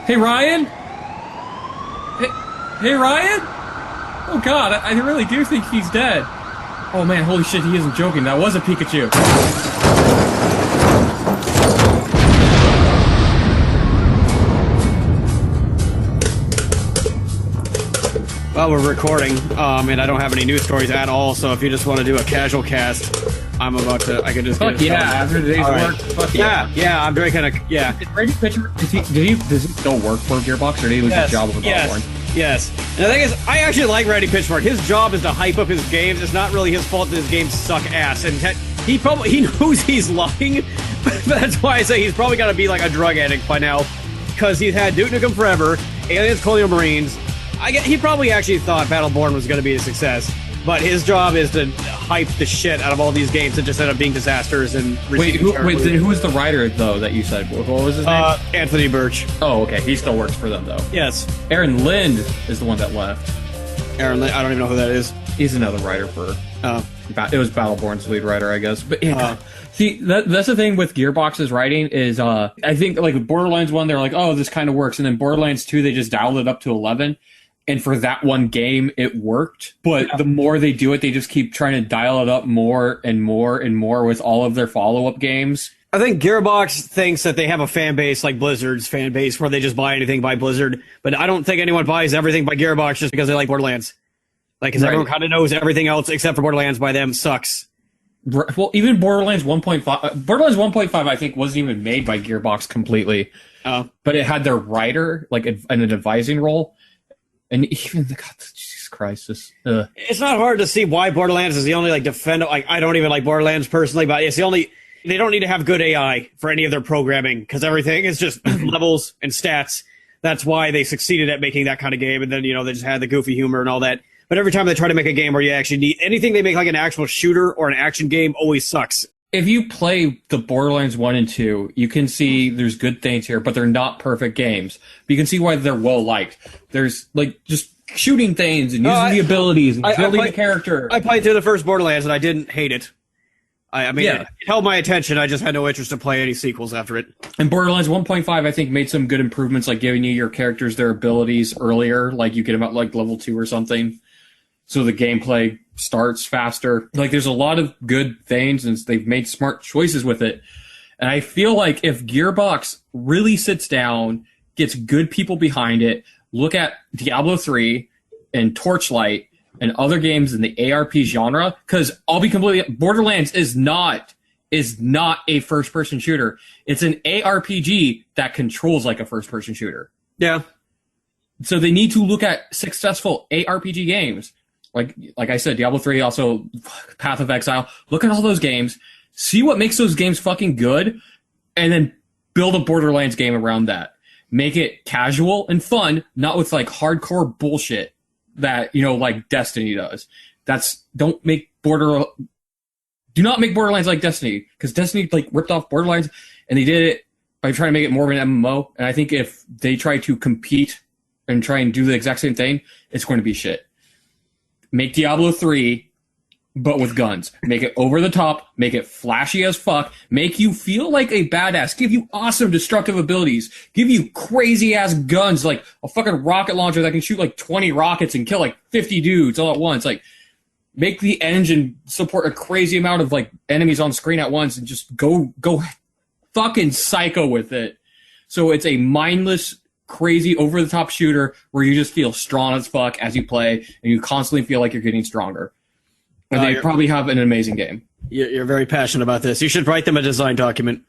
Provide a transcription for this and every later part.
Hey, Ryan? Hey, hey, Ryan? Oh, God, I really do think he's dead. Oh, man, holy shit, he isn't joking. That was a Pikachu. Well, we're recording, and I don't have any news stories at all, so if you just want to do a casual cast, I can just Fuck yeah, after today's work, fuck yeah. Yeah, I'm drinking Is Randy Pitchford, does he still work for Gearbox, or did he lose his job with Borderlands? Yes. And the thing is, I actually like Randy Pitchford. His job is to hype up his games. It's not really his fault that his games suck ass, and he knows he's lying, but that's why I say he's probably got to be like a drug addict by now, because he's had Duke Nukem Forever, Aliens Colonial Marines. He probably actually thought Battleborn was going to be a success, but his job is to hype the shit out of all these games that just end up being disasters. And who was the writer though that you said? What was his name? Anthony Birch. Oh, okay. He still works for them though. Yes. Aaron Lind is the one that left. Aaron Lind. I don't even know who that is. He's another writer for. It was Battleborn's lead writer, I guess. But yeah. See, that's the thing with Gearbox's writing is, I think like with Borderlands 1, they're like, oh, this kind of works, and then Borderlands 2, they just dialed it up to 11. And for that one game, it worked. But the more they do it, they just keep trying to dial it up more and more and more with all of their follow-up games. I think Gearbox thinks that they have a fan base like Blizzard's fan base where they just buy anything by Blizzard. But I don't think anyone buys everything by Gearbox just because they like Borderlands. Like, because everyone kind of knows everything else except for Borderlands by them sucks. Well, even Borderlands 1.5... Borderlands 1.5, I think, wasn't even made by Gearbox completely. But it had their writer, like, in an advising role. And even God, Jesus Christ, it's not hard to see why Borderlands is the only like defender. Like, I don't even like Borderlands personally, but it's the only. They don't need to have good AI for any of their programming because everything is just levels and stats. That's why they succeeded at making that kind of game, and then they just had the goofy humor and all that. But every time they try to make a game where you actually need anything, they make like an actual shooter or an action game always sucks. If you play the Borderlands 1 and 2, you can see there's good things here, but they're not perfect games. But you can see why they're well-liked. There's, like, just shooting things and using the abilities and building the character. I played through the first Borderlands, and I didn't hate it. It held my attention. I just had no interest to play any sequels after it. And Borderlands 1.5, I think, made some good improvements, like giving you your characters their abilities earlier. Like, you get them at, like, level 2 or something. So the gameplay starts faster. Like, there's a lot of good things, and they've made smart choices with it. And I feel like if Gearbox really sits down, gets good people behind it, look at Diablo 3 and Torchlight and other games in the ARP genre, because I'll be completely... Borderlands is not a first-person shooter. It's an ARPG that controls like a first-person shooter. Yeah. So they need to look at successful ARPG games. Like I said, Diablo 3, also Path of Exile. Look at all those games. See what makes those games fucking good, and then build a Borderlands game around that. Make it casual and fun, not with like hardcore bullshit that, like Destiny does. Do not make Borderlands like Destiny, because Destiny like ripped off Borderlands, and they did it by trying to make it more of an MMO. And I think if they try to compete and try and do the exact same thing, it's going to be shit. Make Diablo 3, but with guns. Make it over the top. Make it flashy as fuck. Make you feel like a badass. Give you awesome destructive abilities. Give you crazy-ass guns, like a fucking rocket launcher that can shoot like 20 rockets and kill like 50 dudes all at once. Like, make the engine support a crazy amount of like enemies on screen at once and just go fucking psycho with it. So it's a mindless, crazy over-the-top shooter where you just feel strong as fuck as you play, and you constantly feel like you're getting stronger. And they probably have an amazing game. You're very passionate about this. You should write them a design document.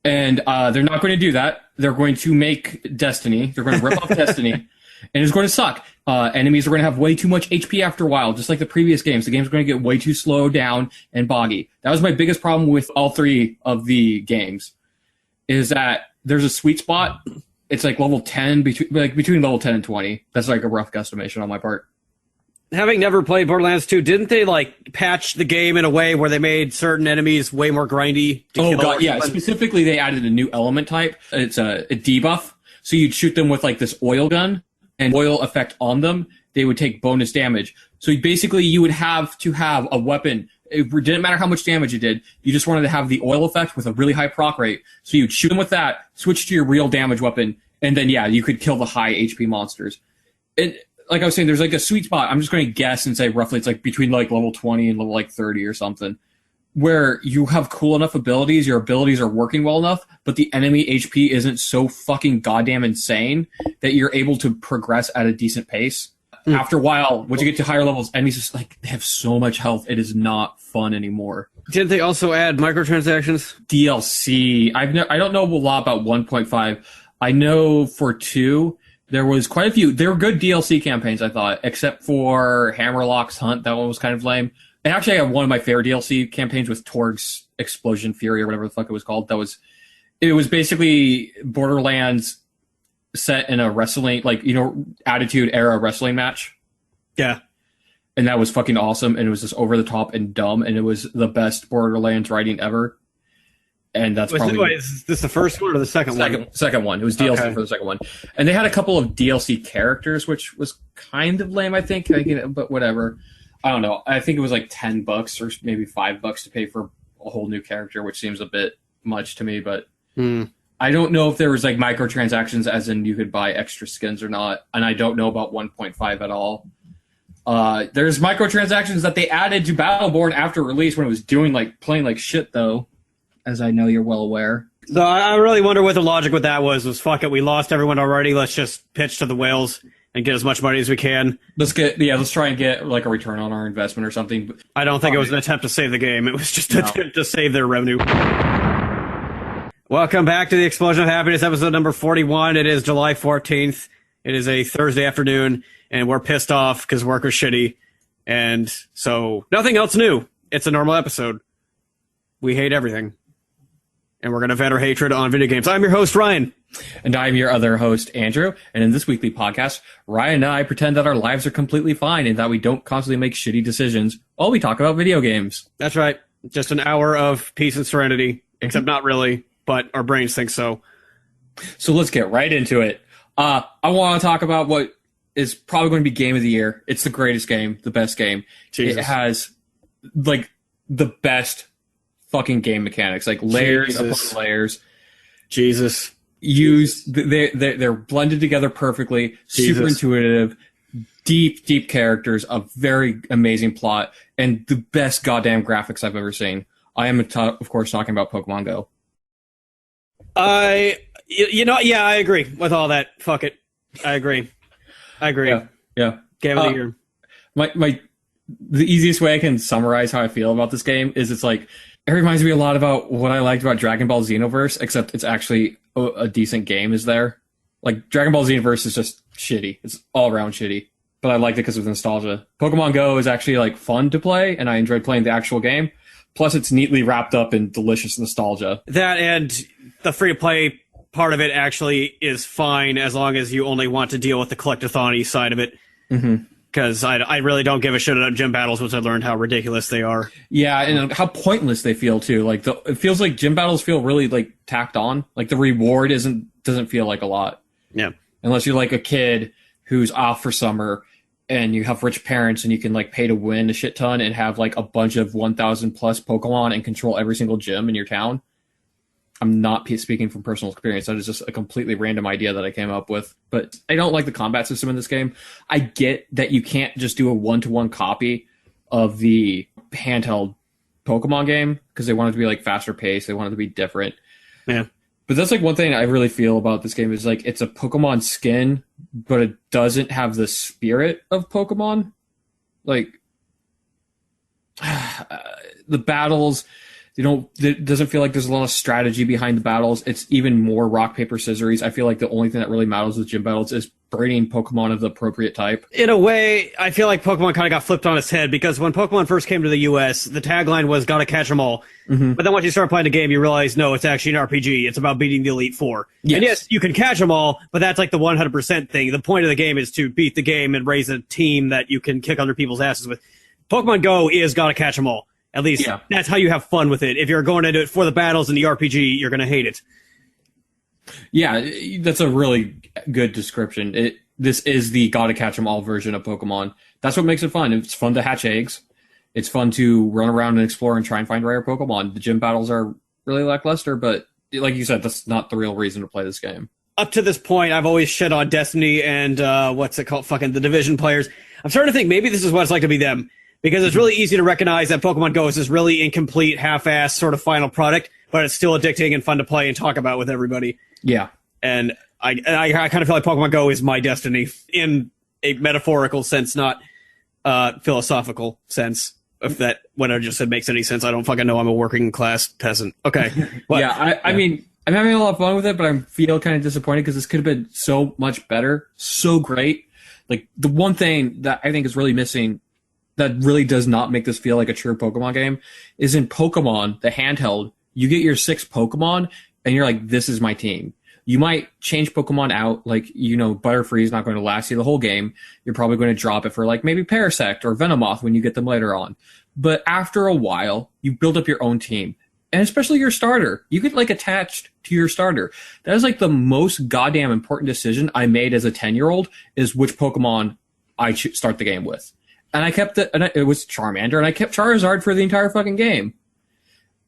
And they're not going to do that. They're going to make Destiny. They're going to rip off Destiny, and it's going to suck. Enemies are going to have way too much HP after a while, just like the previous games. The game's going to get way too slow down and boggy. That was my biggest problem with all three of the games, is that there's a sweet spot. It's like level 10, between level 10 and 20. That's like a rough guesstimation on my part. Having never played Borderlands 2, didn't they like patch the game in a way where they made certain enemies way more grindy to kill? Oh god, yeah. Specifically, they added a new element type. It's a debuff. So you'd shoot them with like this oil gun and oil effect on them. They would take bonus damage. So basically, you would have to have a weapon. It didn't matter how much damage it did. You just wanted to have the oil effect with a really high proc rate. So you'd shoot them with that, switch to your real damage weapon, And then, yeah, you could kill the high HP monsters. And like I was saying, there's like a sweet spot. I'm just going to guess and say roughly it's like between like level 20 and level like 30 or something, where you have cool enough abilities, your abilities are working well enough, but the enemy HP isn't so fucking goddamn insane that you're able to progress at a decent pace. After a while, once you get to higher levels, enemies just like they have so much health, it is not fun anymore. Didn't they also add microtransactions? DLC. I don't know a lot about 1.5. I know for 2, there was quite a few. They were good DLC campaigns, I thought, except for Hammerlock's Hunt. That one was kind of lame. And actually, I had one of my favorite DLC campaigns with Torg's Explosion Fury or whatever the fuck it was called. It was basically Borderlands set in a wrestling, like, Attitude Era wrestling match. Yeah. And that was fucking awesome. And it was just over the top and dumb. And it was the best Borderlands writing ever. And that's probably... Is this the first one or the second one? Second one. It was DLC for the second one. And they had a couple of DLC characters, which was kind of lame, I think. But whatever. I don't know. I think it was like $10 or maybe $5 to pay for a whole new character, which seems a bit much to me. But I don't know if there was like microtransactions, as in you could buy extra skins or not. And I don't know about 1.5 at all. There's microtransactions that they added to Battleborn after release when it was playing like shit, though, as I know you're well aware. So I really wonder what the logic with that was fuck it, we lost everyone already. Let's just pitch to the whales and get as much money as we can. Let's try and get like a return on our investment or something. I don't think it was an attempt to save the game. It was just an attempt to save their revenue. Welcome back to the Explosion of Happiness, episode number 41. It is July 14th. It is a Thursday afternoon, and we're pissed off because work was shitty. And so, nothing else new. It's a normal episode. We hate everything. And we're going to vent our hatred on video games. I'm your host, Ryan. And I'm your other host, Andrew. And in this weekly podcast, Ryan and I pretend that our lives are completely fine and that we don't constantly make shitty decisions while we talk about video games. That's right. Just an hour of peace and serenity. Except not really, but our brains think so. So let's get right into it. I want to talk about what is probably going to be game of the year. It's the greatest game, the best game. Jesus. It has like the best fucking game mechanics, like layers upon layers. Jesus. They're blended together perfectly. Jesus. Super intuitive, deep characters, a very amazing plot, and the best goddamn graphics I've ever seen. I am, of course, talking about Pokemon Go. I agree with all that. Fuck it. I agree. Yeah. Game of the year. The easiest way I can summarize how I feel about this game is it's like, it reminds me a lot about what I liked about Dragon Ball Xenoverse, except it's actually a decent game is there. Like, Dragon Ball Xenoverse is just shitty. It's all around shitty. But I liked it because of nostalgia. Pokemon Go is actually, like, fun to play, and I enjoyed playing the actual game. Plus, it's neatly wrapped up in delicious nostalgia. That and the free-to-play part of it actually is fine as long as you only want to deal with the collectathon-y side of it. Mm-hmm. Because I really don't give a shit about gym battles once I learned how ridiculous they are. Yeah, and how pointless they feel, too. Like, it feels like gym battles feel really, like, tacked on. Like, the reward doesn't feel like a lot. Yeah. Unless you're, like, a kid who's off for summer and you have rich parents and you can, like, pay to win a shit ton and have, like, a bunch of 1,000-plus Pokemon and control every single gym in your town. I'm not speaking from personal experience. That is just a completely random idea that I came up with. But I don't like the combat system in this game. I get that you can't just do a one-to-one copy of the handheld Pokemon game because they want it to be like faster paced. They want it to be different. Yeah. But that's like one thing I really feel about this game is like it's a Pokemon skin, but it doesn't have the spirit of Pokemon. Like the battles... It doesn't feel like there's a lot of strategy behind the battles. It's even more rock, paper, scissors. I feel like the only thing that really matters with gym battles is breeding Pokemon of the appropriate type. In a way, I feel like Pokemon kind of got flipped on its head because when Pokemon first came to the US, the tagline was gotta catch 'em all. Mm-hmm. But then once you start playing the game, you realize, no, it's actually an RPG. It's about beating the Elite Four. Yes. And yes, you can catch 'em all, but that's like the 100% thing. The point of the game is to beat the game and raise a team that you can kick other people's asses with. Pokemon Go is gotta catch 'em all. At least that's how you have fun with it. If you're going to do it for the battles in the RPG, you're going to hate it. Yeah, that's a really good description. This is the gotta catch 'em all version of Pokemon. That's what makes it fun. It's fun to hatch eggs. It's fun to run around and explore and try and find rare Pokemon. The gym battles are really lackluster, but like you said, that's not the real reason to play this game. up to this point, I've always shit on Destiny and what's it called, fucking the Division players. I'm starting to think maybe this is what it's like to be them, because it's really easy to recognize that Pokemon Go is this really incomplete, half-assed sort of final product, but it's still addicting and fun to play and talk about with everybody. Yeah. And I kind of feel like Pokemon Go is my Destiny in a metaphorical sense, not philosophical sense. If that what I just said makes any sense, I don't fucking know. I'm a working class peasant. Okay. Yeah, I mean, I'm having a lot of fun with it, but I feel kind of disappointed because this could have been so much better, so great. Like, the one thing that I think is really missing that really does not make this feel like a true Pokemon game is in Pokemon, the handheld, you get your 6 Pokemon, and you're like, this is my team. You might change Pokemon out, like, you know, Butterfree is not going to last you the whole game. You're probably going to drop it for, like, maybe Parasect or Venomoth when you get them later on. But after a while, you build up your own team. And especially your starter. You get, like, attached to your starter. That is, like, the most goddamn important decision I made as a 10-year-old is which Pokemon I start the game with. And I kept it, and it was Charmander, and I kept Charizard for the entire fucking game.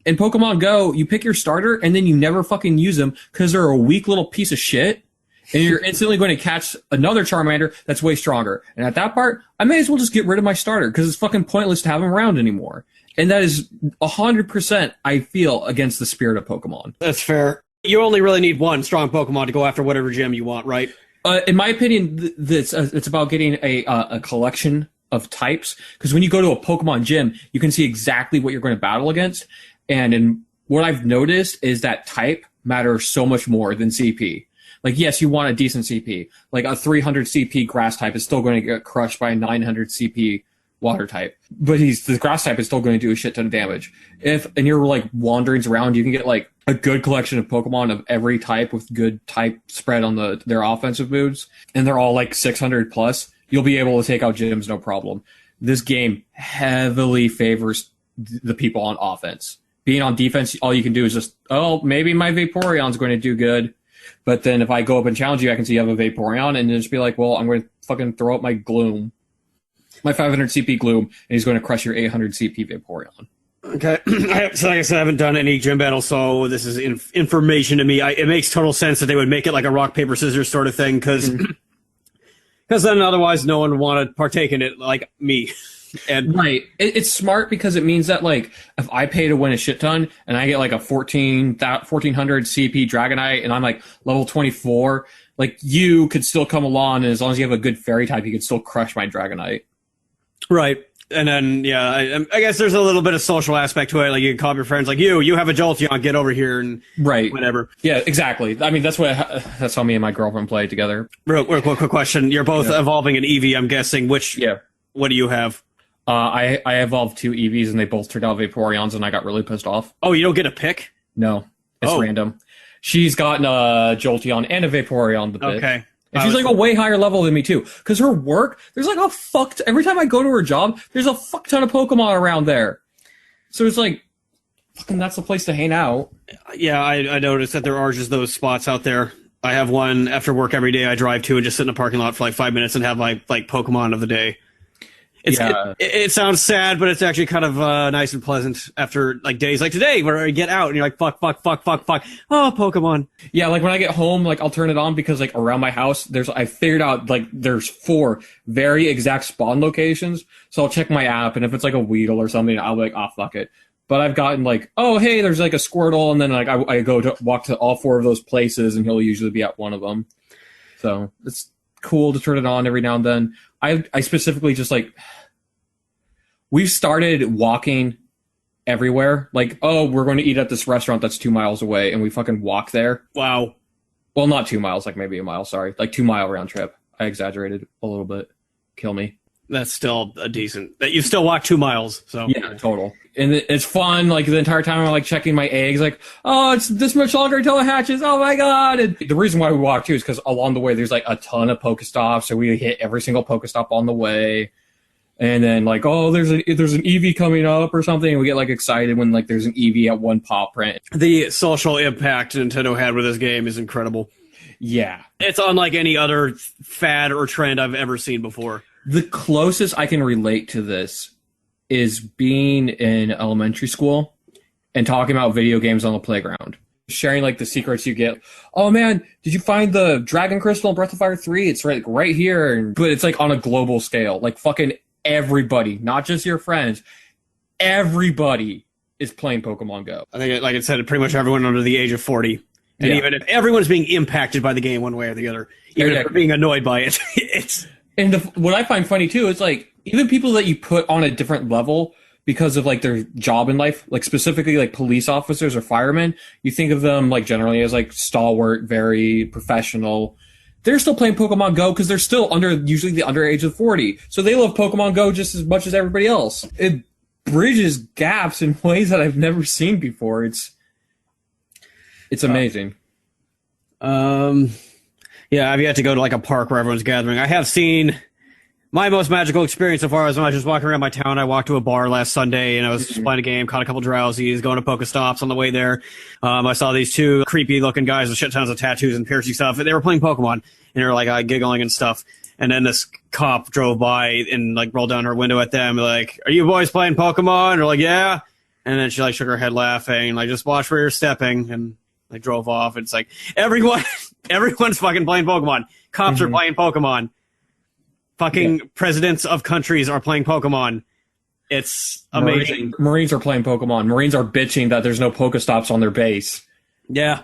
In Pokemon Go, you pick your starter, and then you never fucking use them because they're a weak little piece of shit, and you're instantly going to catch another Charmander that's way stronger. And at that part, I may as well just get rid of my starter because it's fucking pointless to have him around anymore. And that is 100%, I feel, against the spirit of Pokemon. That's fair. You only really need one strong Pokemon to go after whatever gym you want, right? In my opinion, it's about getting a collection of types, because when you go to a Pokemon gym, you can see exactly what you're going to battle against. And what I've noticed is that type matters so much more than CP. Like, yes, you want a decent CP. Like, a 300 CP grass type is still going to get crushed by a 900 CP water type. But the grass type is still going to do a shit ton of damage. And you're, like, wanderings around, you can get, like, a good collection of Pokemon of every type with good type spread on their offensive moves. And they're all, like, 600 plus. You'll be able to take out gyms no problem. This game heavily favors the people on offense. Being on defense, all you can do is just, oh, maybe my Vaporeon's going to do good. But then if I go up and challenge you, I can see you have a Vaporeon, and just be like, well, I'm going to fucking throw up my Gloom. My 500 CP Gloom, and he's going to crush your 800 CP Vaporeon. Okay. So like I said, I haven't done any gym battles, so this is information to me. It makes total sense that they would make it like a rock, paper, scissors sort of thing, because then otherwise no one would want to partake in it like me. And right. It's smart because it means that, like, if I pay to win a shit ton and I get like a 1400 CP Dragonite and I'm like level 24, like, you could still come along, and as long as you have a good fairy type, you could still crush my Dragonite. Right. And then, yeah, I guess there's a little bit of social aspect to it. Like, you can call up your friends, like, you have a Jolteon, get over here, and right, whatever. Yeah, exactly. I mean, that's how me and my girlfriend play together. Real quick question. You're both evolving an Eevee, I'm guessing. Yeah. What do you have? I evolved 2 Eevees, and they both turned out Vaporeons, and I got really pissed off. Oh, you don't get a pick? No. It's random. She's gotten a Jolteon and a Vaporeon the bit. Okay. And she's like a way higher level than me too. Because her work, there's like every time I go to her job, there's a fuck ton of Pokemon around there. So it's like, fucking that's the place to hang out. Yeah, I noticed that there are just those spots out there. I have one after work every day I drive to and just sit in a parking lot for like 5 minutes and have like Pokemon of the day. It sounds sad, but it's actually kind of nice and pleasant after like days like today where I get out and you're like, fuck. Oh, Pokemon. Yeah, like when I get home, like I'll turn it on because like around my house, I figured out like there's 4 very exact spawn locations. So I'll check my app, and if it's like a Weedle or something, I'll be like, oh, fuck it. But I've gotten like, oh, hey, there's like a Squirtle, and then like I go to walk to all 4 of those places, and he'll usually be at one of them. So it's cool to turn it on every now and then. I specifically just like, we've started walking everywhere. Like, oh, we're going to eat at this restaurant that's 2 miles away, and we fucking walk there. Wow. Well, not 2 miles, like maybe a mile, sorry. Like 2 mile round trip. I exaggerated a little bit. Kill me. That's still a decent, that you still walk 2 miles, so. Yeah, total. And it's fun, like the entire time I'm like checking my eggs, like, oh, it's this much longer until it hatches, oh my god. And the reason why we walk too is because along the way there's like a ton of Pokestops, so we hit every single Pokestop on the way. And then like, oh, there's an Eevee coming up or something, and we get like excited when like there's an Eevee at one paw print. The social impact Nintendo had with this game is incredible. Yeah. It's unlike any other fad or trend I've ever seen before. The closest I can relate to this is being in elementary school and talking about video games on the playground. sharing like the secrets you get. Oh man, did you find the Dragon Crystal in Breath of Fire 3? It's right here. But it's like on a global scale. Like fucking everybody, not just your friends. Everybody is playing Pokemon Go. I think, like I said, pretty much everyone under the age of 40. And even if everyone's being impacted by the game one way or the other, even if they're being annoyed by it, it's... And what I find funny too is like even people that you put on a different level because of like their job in life, like specifically like police officers or firemen, you think of them like generally as like stalwart, very professional. They're still playing Pokemon Go because they're still usually the underage of 40. So they love Pokemon Go just as much as everybody else. It bridges gaps in ways that I've never seen before. It's amazing. Yeah, I've yet to go to like a park where everyone's gathering. I have seen my most magical experience so far is when I was just walking around my town. I walked to a bar last Sunday and I was just playing a game, caught a couple drowsies, going to Pokestops on the way there. I saw these two creepy looking guys with shit tons of tattoos and piercing stuff. They were playing Pokemon and they were like giggling and stuff. And then this cop drove by and like rolled down her window at them, like, "Are you boys playing Pokemon?" And they're like, "Yeah." And then she like shook her head laughing, like, "Just watch where you're stepping," and like drove off. It's like everyone's fucking playing Pokemon. Cops are playing Pokemon. Fucking presidents of countries are playing Pokemon. It's amazing. Marines are playing Pokemon. Marines are bitching that there's no Pokestops on their base. Yeah.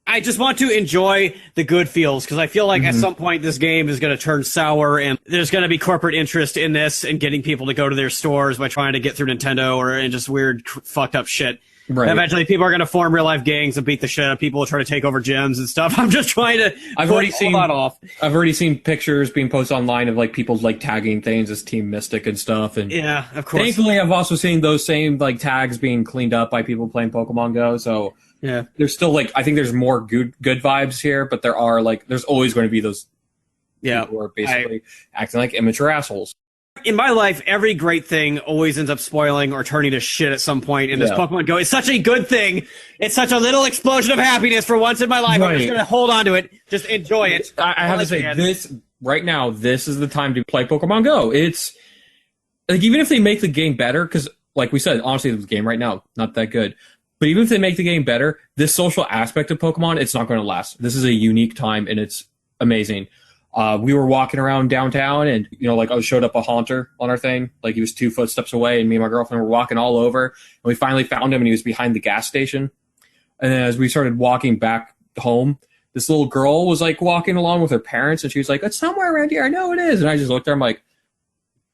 I just want to enjoy the good feels because I feel like at some point this game is going to turn sour and there's going to be corporate interest in this and getting people to go to their stores by trying to get through Nintendo and just weird fucked up shit. Right. Eventually, people are going to form real life gangs and beat the shit out of people who try to take over gyms and stuff. I'm just trying to. I've already seen pictures being posted online of like people like tagging things as Team Mystic and stuff. And yeah, of course. Thankfully, I've also seen those same like tags being cleaned up by people playing Pokemon Go. So yeah, there's still like I think there's more good vibes here, but there's always going to be those. Yeah, people who are basically acting like immature assholes. In my life, every great thing always ends up spoiling or turning to shit at some point. And this Pokemon Go is such a good thing. It's such a little explosion of happiness for once in my life. Right. I'm just going to hold on to it. Just enjoy it. I have to say, this is the time to play Pokemon Go. It's like, even if they make the game better, because like we said, honestly, the game right now, not that good. But even if they make the game better, this social aspect of Pokemon, it's not going to last. This is a unique time and it's amazing. We were walking around downtown and, like I showed up a Haunter on our thing. Like he was 2 footsteps away and me and my girlfriend were walking all over and we finally found him and he was behind the gas station. And then as we started walking back home, this little girl was like walking along with her parents and she was like, "It's somewhere around here. I know it is." And I just looked at her. I'm like,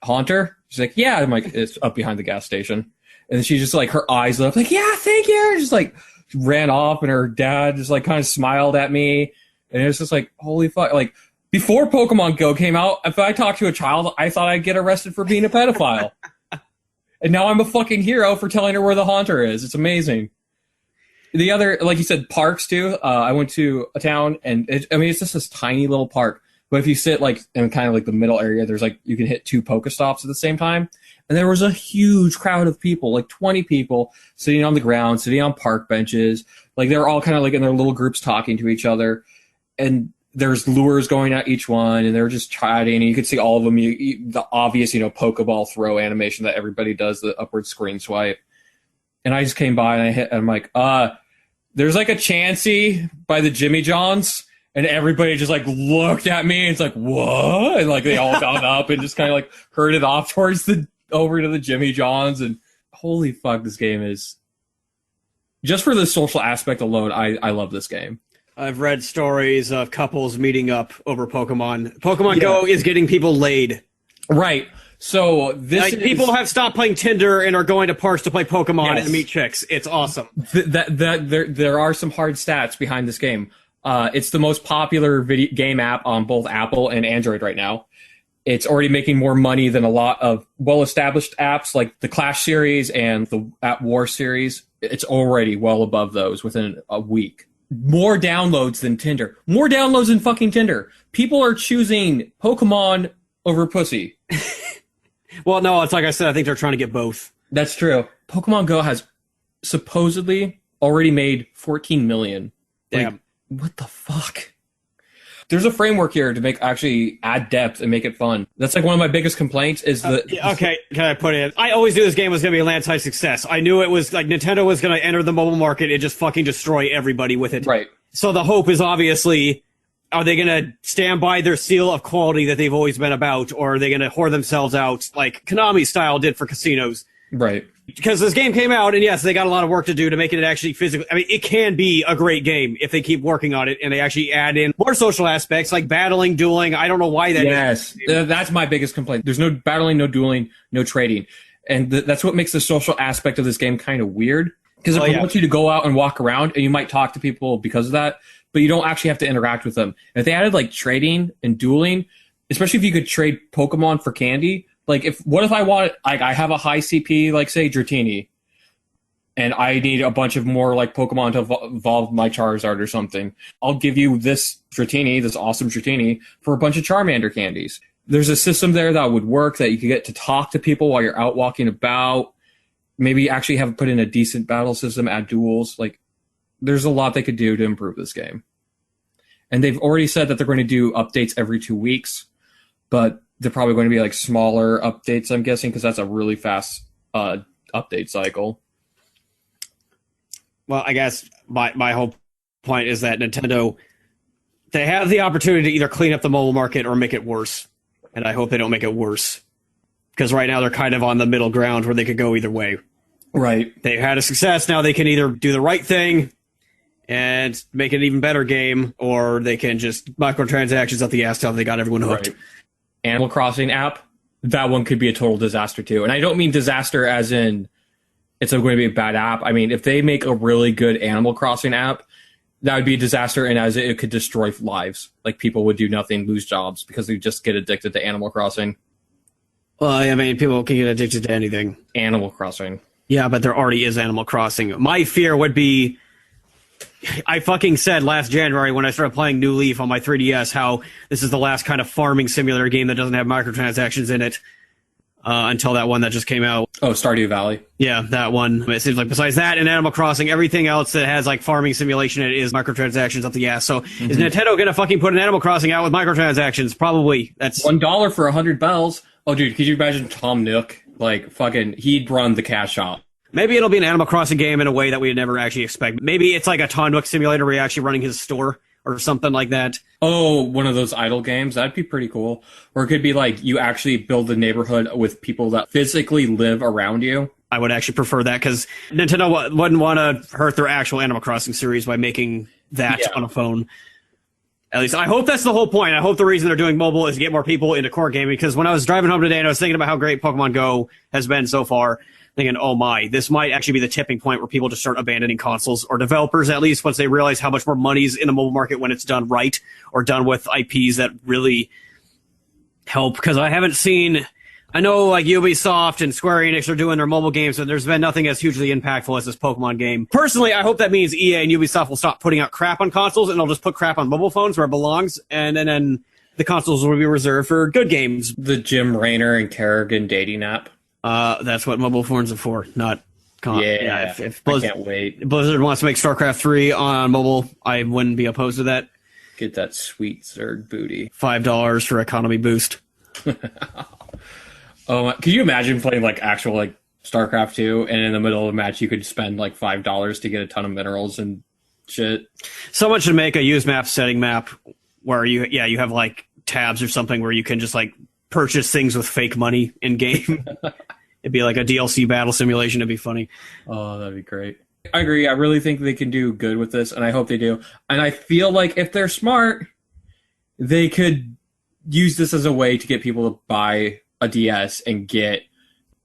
"Haunter?" She's like, "Yeah." I'm like, "It's up behind the gas station." And then she just like, her eyes lit up like, "Yeah, thank you." Just like ran off and her dad just like kind of smiled at me. And it was just like, holy fuck. Like, before Pokemon Go came out, if I talked to a child, I thought I'd get arrested for being a pedophile. And now I'm a fucking hero for telling her where the Haunter is. It's amazing. The other, like you said, parks too. I went to a town and it's just this tiny little park. But if you sit like in kind of like the middle area, there's like, you can hit 2 Pokestops at the same time. And there was a huge crowd of people, like 20 people sitting on the ground, sitting on park benches. Like they're all kind of like in their little groups talking to each other. And there's lures going at each one, and they were just chatting, and you could see all of them. The obvious, Pokeball throw animation that everybody does, the upward screen swipe. And I just came by, and I'm like, there's like a Chansey by the Jimmy Johns, and everybody just like looked at me, and it's like, what? And like they all got up and just kind of like herded off over to the Jimmy Johns, and holy fuck, this game is just for the social aspect alone. I love this game. I've read stories of couples meeting up over Pokemon. Pokemon Go is getting people laid. Right. So people have stopped playing Tinder and are going to parks to play Pokemon and meet chicks. It's awesome. There are some hard stats behind this game. It's the most popular video game app on both Apple and Android right now. It's already making more money than a lot of well-established apps like the Clash series and the At War series. It's already well above those within a week. More downloads than Tinder. More downloads than fucking Tinder. People are choosing Pokemon over pussy. Well, no, it's like I said, I think they're trying to get both. That's true. Pokemon Go has supposedly already made 14 million. Damn. Like, what the fuck? There's a framework here to actually add depth and make it fun. That's like one of my biggest complaints is that... okay, can I put it? I always knew this game was going to be a landslide success. I knew it was like Nintendo was going to enter the mobile market and just fucking destroy everybody with it. Right. So the hope is obviously, are they going to stand by their seal of quality that they've always been about, or are they going to whore themselves out like Konami style did for casinos? Right. Because this game came out, and yes, they got a lot of work to do to make it actually physical. I mean, it can be a great game if they keep working on it and they actually add in more social aspects like battling, dueling. I don't know why that is. Yes, that's my biggest complaint. There's no battling, no dueling, no trading. And that's what makes the social aspect of this game kind of weird. Because it wants you to go out and walk around, and you might talk to people because of that, but you don't actually have to interact with them. And if they added like trading and dueling, especially if you could trade Pokemon for candy, like, what if I want, like, I have a high CP, like, say, Dratini, and I need a bunch of more, like, Pokemon to evolve my Charizard or something. I'll give you this Dratini, this awesome Dratini, for a bunch of Charmander candies. There's a system there that would work, that you could get to talk to people while you're out walking about. Maybe actually have put in a decent battle system, add duels. Like, there's a lot they could do to improve this game. And they've already said that they're going to do updates every 2 weeks, but they're probably going to be like smaller updates, I'm guessing, because that's a really fast update cycle. Well, I guess my whole point is that Nintendo, they have the opportunity to either clean up the mobile market or make it worse. And I hope they don't make it worse. Because right now they're kind of on the middle ground where they could go either way. Right. They had a success. Now they can either do the right thing and make an even better game, or they can just microtransactions up the ass till they got everyone hooked. Right. Animal Crossing app, that one could be a total disaster too. And I don't mean disaster as in it's going to be a bad app. I mean, if they make a really good Animal Crossing app, that would be a disaster, and as it could destroy lives. Like, people would do nothing, lose jobs, because they just get addicted to Animal Crossing. Well, I mean, people can get addicted to anything. Animal Crossing. Yeah, but there already is Animal Crossing. My fear would be, I fucking said last January when I started playing New Leaf on my 3DS how this is the last kind of farming simulator game that doesn't have microtransactions in it until that one that just came out. Oh, Stardew Valley. Yeah, that one. It seems like besides that and Animal Crossing, everything else that has like farming simulation in it is microtransactions up the ass. So is Nintendo going to fucking put an Animal Crossing out with microtransactions? Probably. That's $1 for 100 bells. Oh, dude, could you imagine Tom Nook? Like, fucking, he'd run the cash shop. Maybe it'll be an Animal Crossing game in a way that we'd never actually expect. Maybe it's like a Tom Nook simulator where you're actually running his store or something like that. Oh, one of those idle games. That'd be pretty cool. Or it could be like you actually build a neighborhood with people that physically live around you. I would actually prefer that because Nintendo wouldn't want to hurt their actual Animal Crossing series by making that on a phone. At least I hope that's the whole point. I hope the reason they're doing mobile is to get more people into core gaming, because when I was driving home today and I was thinking about how great Pokemon Go has been so far, thinking, oh my, this might actually be the tipping point where people just start abandoning consoles, or developers at least, once they realize how much more money's in the mobile market when it's done right or done with IPs that really help. Because I haven't seen, I know like Ubisoft and Square Enix are doing their mobile games, but there's been nothing as hugely impactful as this Pokemon game. Personally, I hope that means EA and Ubisoft will stop putting out crap on consoles and they'll just put crap on mobile phones where it belongs, and then the consoles will be reserved for good games. The Jim Raynor and Kerrigan dating app. That's what mobile phones are for, not if Blizzard, I can't wait. Blizzard wants to make StarCraft 3 on mobile, I wouldn't be opposed to that. Get that sweet Zerg booty. $5 for economy boost. Oh, could you imagine playing like actual like StarCraft 2 and in the middle of a match you could spend like $5 to get a ton of minerals and shit? Someone should make a use map setting map where you have like tabs or something where you can just like purchase things with fake money in game. It'd be like a DLC battle simulation. It'd be funny. Oh, that'd be great. I agree. I really think they can do good with this, and I hope they do. And I feel like if they're smart, they could use this as a way to get people to buy a DS and get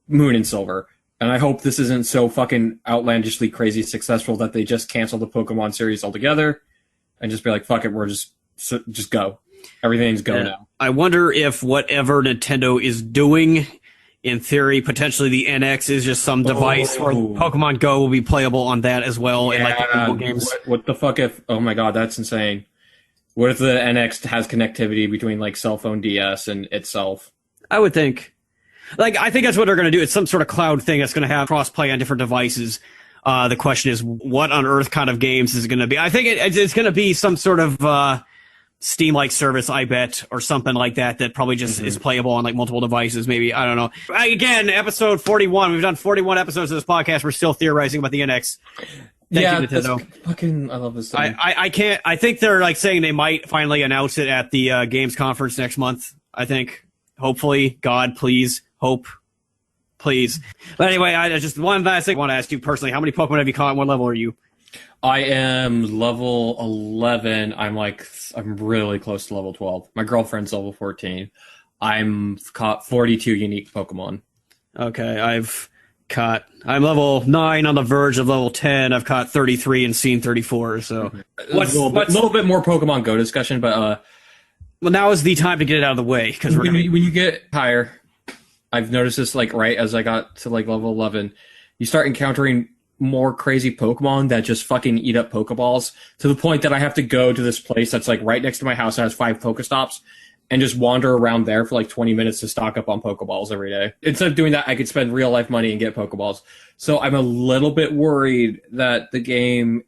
Moon and Silver. And I hope this isn't so fucking outlandishly crazy successful that they just cancel the Pokemon series altogether and just be like, fuck it, we're just go. Everything's go now. I wonder if whatever Nintendo is doing, in theory, potentially the NX is just some device where Pokemon Go will be playable on that as well. Yeah, in like the mobile games. What the fuck if? Oh my god, that's insane. What if the NX has connectivity between like cell phone DS and itself? I would think. Like, I think that's what they're going to do. It's some sort of cloud thing that's going to have cross-play on different devices. The question is, what on earth kind of games is it going to be? I think it's going to be some sort of Steam-like service, I bet, or something like that probably just is playable on like multiple devices, maybe. I don't know. Again, episode 41. We've done 41 episodes of this podcast. We're still theorizing about the NX. Thank you, Nintendo. I love this thing. I can't. I think they're like saying they might finally announce it at the games conference next month. I think. Hopefully. God, please. Hope. Please. But anyway, I just one last thing I want to ask you personally. How many Pokemon have you caught? What level are you? I am level 11. I'm really close to level 12. My girlfriend's level 14. I'm caught 42 unique Pokemon. Okay, I'm level 9 on the verge of level 10. I've caught 33 and seen 34, so... What's a little bit more Pokemon Go discussion, but... well, now is the time to get it out of the way, because when you get higher, I've noticed this, like, right as I got to, like, level 11, you start encountering more crazy Pokemon that just fucking eat up Pokeballs, to the point that I have to go to this place that's, like, right next to my house that has 5 Pokestops, and just wander around there for like 20 minutes to stock up on Pokeballs every day. Instead of doing that, I could spend real life money and get Pokeballs. So I'm a little bit worried that the game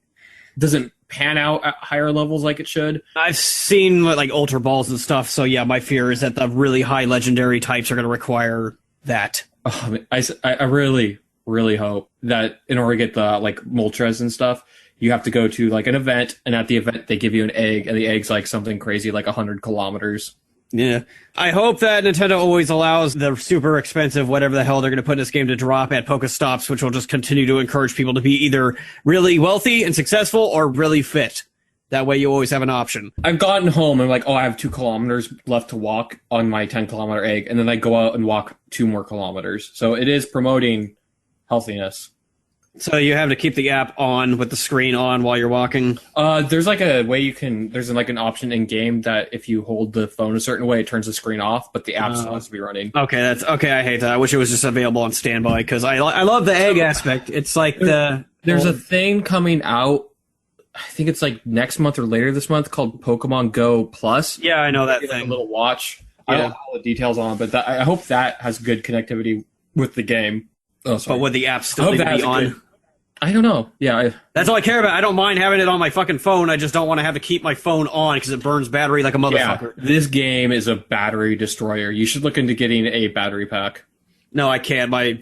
doesn't pan out at higher levels like it should. I've seen like Ultra Balls and stuff, so yeah, my fear is that the really high legendary types are going to require that. I really, really hope that in order to get the like Moltres and stuff, you have to go to like an event, and at the event they give you an egg, and the egg's like something crazy like 100 kilometers. Yeah. I hope that Nintendo always allows the super expensive whatever the hell they're going to put in this game to drop at Pokestops, which will just continue to encourage people to be either really wealthy and successful or really fit. That way you always have an option. I've gotten home and like, oh, I have 2 kilometers left to walk on my 10-kilometer egg, and then I go out and walk 2 more kilometers. So it is promoting healthiness. So you have to keep the app on with the screen on while you're walking? There's like a way there's like an option in game that if you hold the phone a certain way, it turns the screen off, but the app still has to be running. Okay, I hate that. I wish it was just available on standby, because I love the egg aspect. It's like there's a thing coming out, I think it's like next month or later this month, called Pokemon Go Plus. Yeah, I know that thing. Like a little watch. Yeah. I don't know all the details on it, but I hope that has good connectivity with the game. Oh, but would the app still need to be on? I don't know. Yeah. That's all I care about. I don't mind having it on my fucking phone. I just don't want to have to keep my phone on because it burns battery like a motherfucker. Yeah, this game is a battery destroyer. You should look into getting a battery pack. No, I can't. I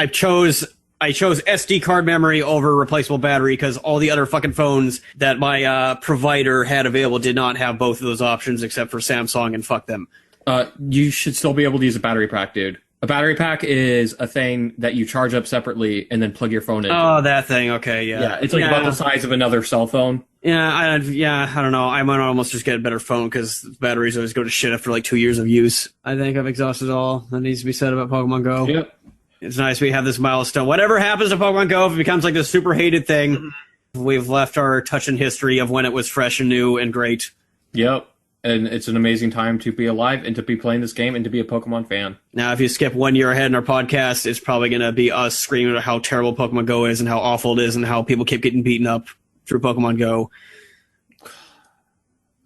chose SD card memory over replaceable battery because all the other fucking phones that my provider had available did not have both of those options except for Samsung, and fuck them. You should still be able to use a battery pack, dude. A battery pack is a thing that you charge up separately and then plug your phone in. Oh, that thing. Okay, yeah. Yeah, it's like about the size of another cell phone. Yeah, I don't know. I might almost just get a better phone because batteries always go to shit after like 2 years of use. I think I've exhausted all that needs to be said about Pokemon Go. Yep. It's nice we have this milestone. Whatever happens to Pokemon Go, if it becomes like this super hated thing, we've left our touch in history of when it was fresh and new and great. Yep. And it's an amazing time to be alive and to be playing this game and to be a Pokemon fan. Now, if you skip 1 year ahead in our podcast, it's probably going to be us screaming about how terrible Pokemon Go is and how awful it is and how people keep getting beaten up through Pokemon Go.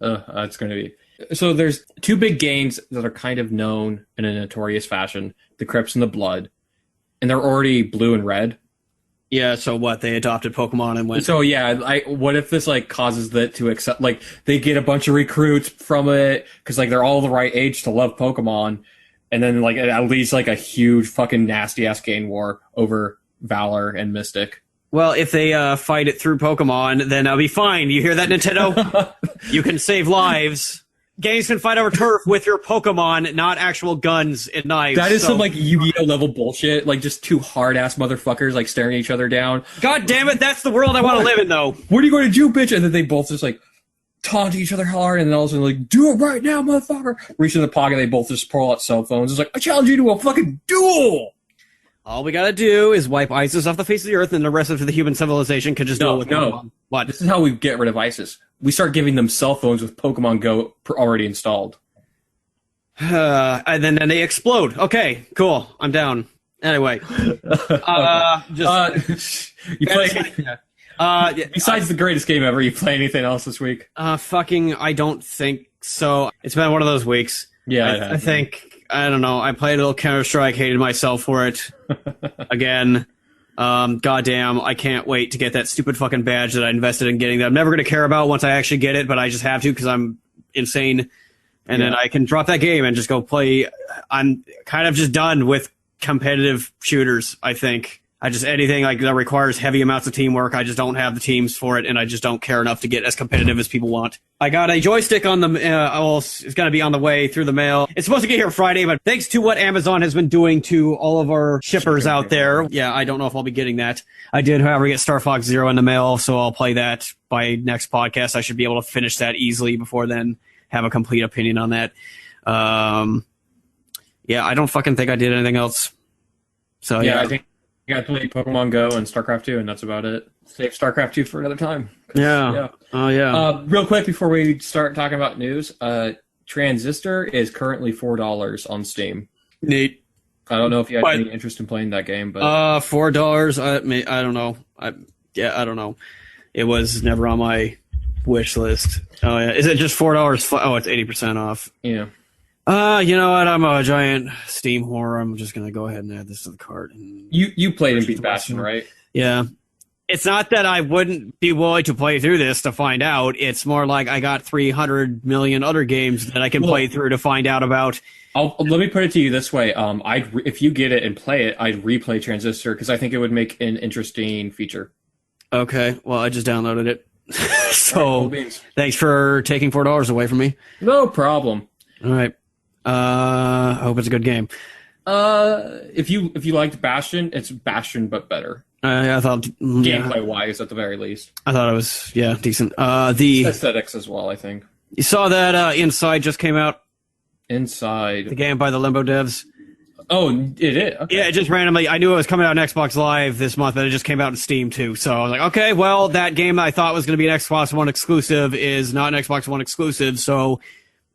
It's going to be... So there's 2 big games that are kind of known in a notorious fashion, the Crips and the Blood. And they're already blue and red. Yeah, so what? They adopted Pokemon and went... So yeah, what if this like causes that to accept, like they get a bunch of recruits from it because like they're all the right age to love Pokemon, and then like it leads like a huge fucking nasty ass gang war over Valor and Mystic. Well, if they fight it through Pokemon, then I'll be fine. You hear that, Nintendo? You can save lives. Gangs can fight over turf with your Pokemon, not actual guns and knives. That is some like Yu-Gi-Oh level bullshit. Like just 2 hard ass motherfuckers like staring each other down. God damn it, that's the world I want to live in, though. What are you going to do, bitch? And then they both just like taunt each other hard, and then all of a sudden like, do it right now, motherfucker. Reach in the pocket, they both just pull out cell phones. It's like, I challenge you to a fucking duel. All we gotta do is wipe ISIS off the face of the earth, and the rest of the human civilization can just deal with Pokemon. What? This is how we get rid of ISIS. We start giving them cell phones with Pokemon Go already installed. And then they explode. Okay, cool. I'm down. Anyway. You play... Besides the greatest game ever, you play anything else this week? I don't think so. It's been one of those weeks. Yeah, I think... I don't know. I played a little Counter-Strike, hated myself for it. Again. Goddamn, I can't wait to get that stupid fucking badge that I invested in getting that I'm never going to care about once I actually get it, but I just have to because I'm insane, and then I can drop that game and just go play. I'm kind of just done with competitive shooters, I think. Anything like that requires heavy amounts of teamwork, I just don't have the teams for it, and I just don't care enough to get as competitive as people want. I got a joystick on the, it's going to be on the way through the mail. It's supposed to get here Friday, but thanks to what Amazon has been doing to all of our shippers out there, I don't know if I'll be getting that. I did, however, get Star Fox Zero in the mail, so I'll play that by next podcast. I should be able to finish that easily before then, have a complete opinion on that. I don't fucking think I did anything else. So, I think I got to play Pokemon Go and StarCraft 2, and that's about it. Save StarCraft 2 for another time. Yeah. Oh, yeah. Real quick before we start talking about news, Transistor is currently $4 on Steam. Neat. I don't know if you had any interest in playing that game, but $4. I don't know. I don't know. It was never on my wish list. Oh yeah, is it just $4? Oh, it's 80% off. Yeah. You know what? I'm a giant Steam whore. I'm just gonna go ahead and add this to the cart. And you played and beat Bastion, right? Yeah. It's not that I wouldn't be willing to play through this to find out. It's more like I got 300 million other games that I can play through to find out about. Let me put it to you this way. If you get it and play it, I'd replay Transistor because I think it would make an interesting feature. Okay. Well, I just downloaded it. So thanks for taking $4 away from me. No problem. All right. I hope it's a good game. If you liked Bastion, it's Bastion but better. I thought gameplay wise, at the very least. I thought it was decent. The aesthetics as well, I think. You saw that Inside just came out. Inside, the game by the Limbo devs. Oh, it did. Okay. Yeah, it just randomly. I knew it was coming out on Xbox Live this month, but it just came out on Steam too. So I was like, okay, well, that game that I thought was going to be an Xbox One exclusive is not an Xbox One exclusive. So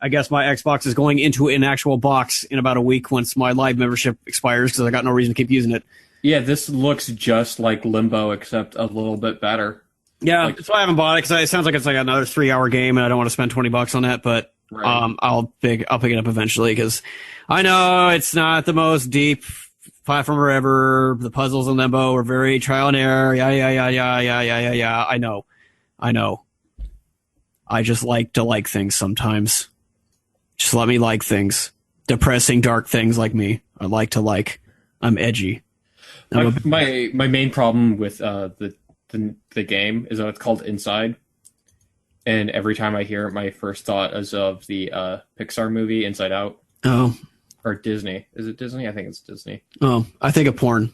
I guess my Xbox is going into an actual box in about a week once my Live membership expires because I got no reason to keep using it. Yeah, this looks just like Limbo, except a little bit better. Yeah, that's why I haven't bought it, because it sounds like it's like another 3-hour game, and I don't want to spend $20 on that, but right. I'll pick it up eventually, because I know it's not the most deep platformer ever. The puzzles in Limbo are very trial and error. Yeah. I know. I just like to like things sometimes. Just let me like things. Depressing, dark things like me. I like to like. I'm edgy. My main problem with the game is that it's called Inside, and every time I hear it, my first thought is of the Pixar movie Inside Out. Oh, or Disney. Is it Disney? I think it's Disney. Oh, I think of porn.